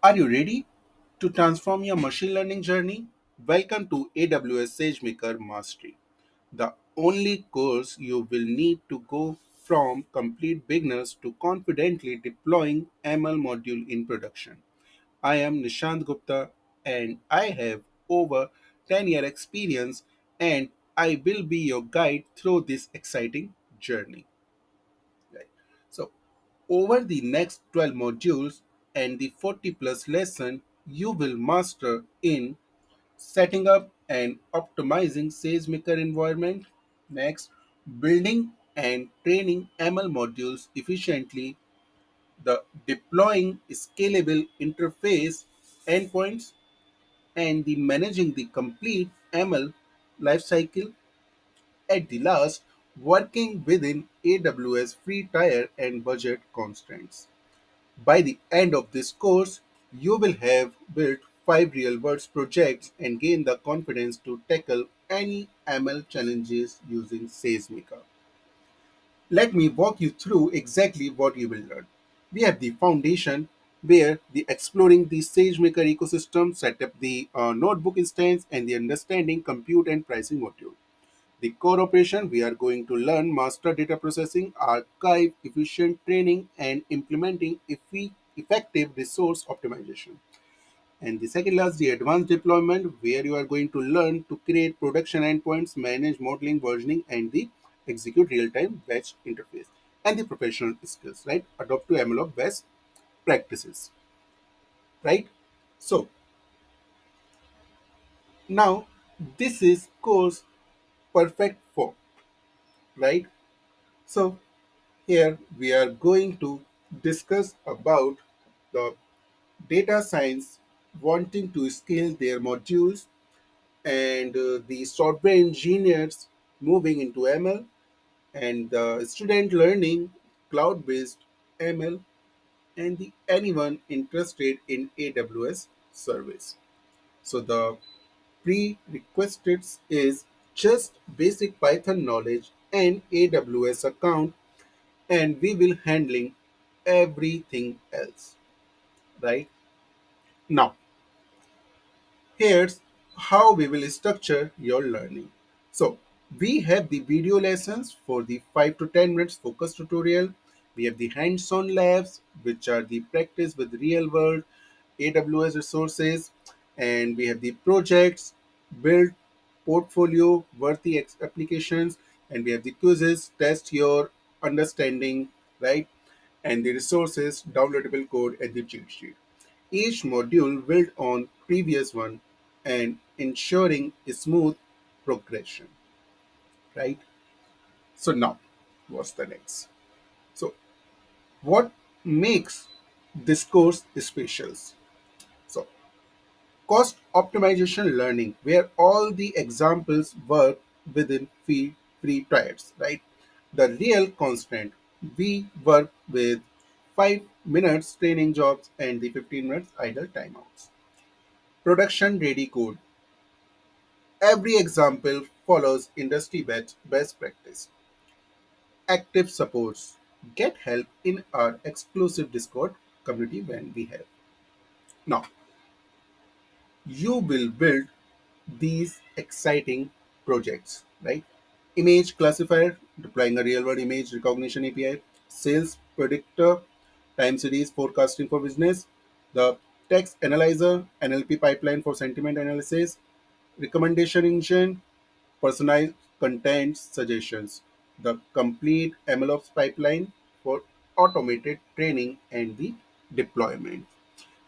Are you ready to transform your machine learning journey? Welcome to AWS SageMaker Mastery, the only course you will need to go from complete beginners to confidently deploying ML module in production. I am Nishant Gupta and I have over 10-year experience and I will be your guide through this exciting journey. Right. So, over the next 12 modules and the 40 plus lesson, you will master in setting up and optimizing SageMaker environment. Next, building and training ML modules efficiently, the deploying scalable interface endpoints, and the managing the complete ML lifecycle. At the last, working within AWS free tier and budget constraints. By the end of this course, you will have built 5 real-world projects and gain the confidence to tackle any ML challenges using SageMaker. Let me walk you through exactly what you will learn. We have the foundation where the exploring the SageMaker ecosystem, set up the notebook instance and the understanding compute and pricing module. The core operation, we are going to learn master data processing, archive efficient training, and implementing effective resource optimization. And the second last, the advanced deployment, where you are going to learn to create production endpoints, manage modeling, versioning, and the execute real-time batch interface. And the professional skills, right? Adopt to MLOps best practices, right? So now this is course perfect for, right? So here we are going to discuss about the data science wanting to scale their modules and the software engineers moving into ML and the student learning cloud-based ML and the anyone interested in AWS service. So the prerequisites is just basic Python knowledge and AWS account and we will handling everything else, right? Now here's how we will structure your learning. So we have the video lessons for the 5 to 10 minutes focus tutorial. We have the hands-on labs, which are the practice with real world AWS resources. And we have the projects, build portfolio worthy applications. And we have the quizzes, test your understanding, right? And the resources, downloadable code, and the cheat sheet. Each module built on previous one and ensuring a smooth progression, right? So now, what's the next? So what makes this course special? So cost optimization learning, where all the examples work within free tiers, right? The real constant, we work with 5 minutes training jobs and the 15 minutes idle timeouts. Production ready code. Every example follows industry best practice. Active supports. Get help in our exclusive Discord community when we have. Now, you will build these exciting projects, right? Image classifier, deploying a real world image recognition API, sales predictor, time series forecasting for business, the text analyzer, NLP pipeline for sentiment analysis, recommendation engine, personalized content suggestions, the complete MLOps pipeline for automated training and the deployment.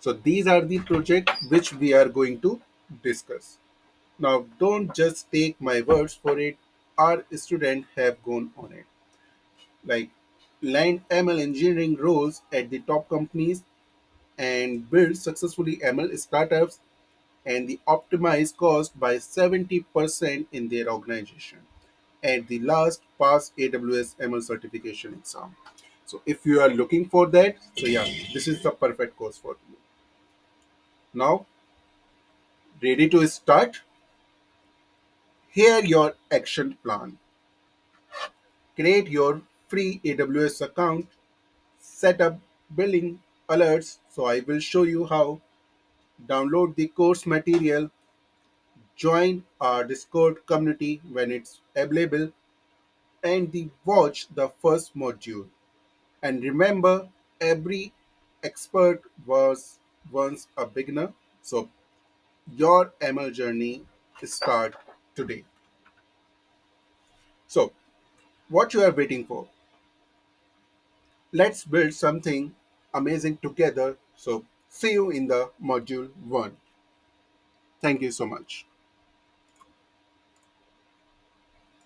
So these are the projects which we are going to discuss. Now don't just take my words for it. Our students have gone on it. Like land ML engineering roles at the top companies and build successfully ML startups and the optimized cost by 70% in their organization. And the last, pass AWS ML certification exam. So if you are looking for that, so yeah, this is the perfect course for you. Now, ready to start? Here your action plan. Create your free AWS account, set up billing alerts. So I will show you how. download the course material, join our Discord community when it's available, and watch the first module. And remember, every expert was once a beginner. So your ML journey start today. So what you are waiting for? Let's build something amazing together. So see you in the module 1. Thank you so much.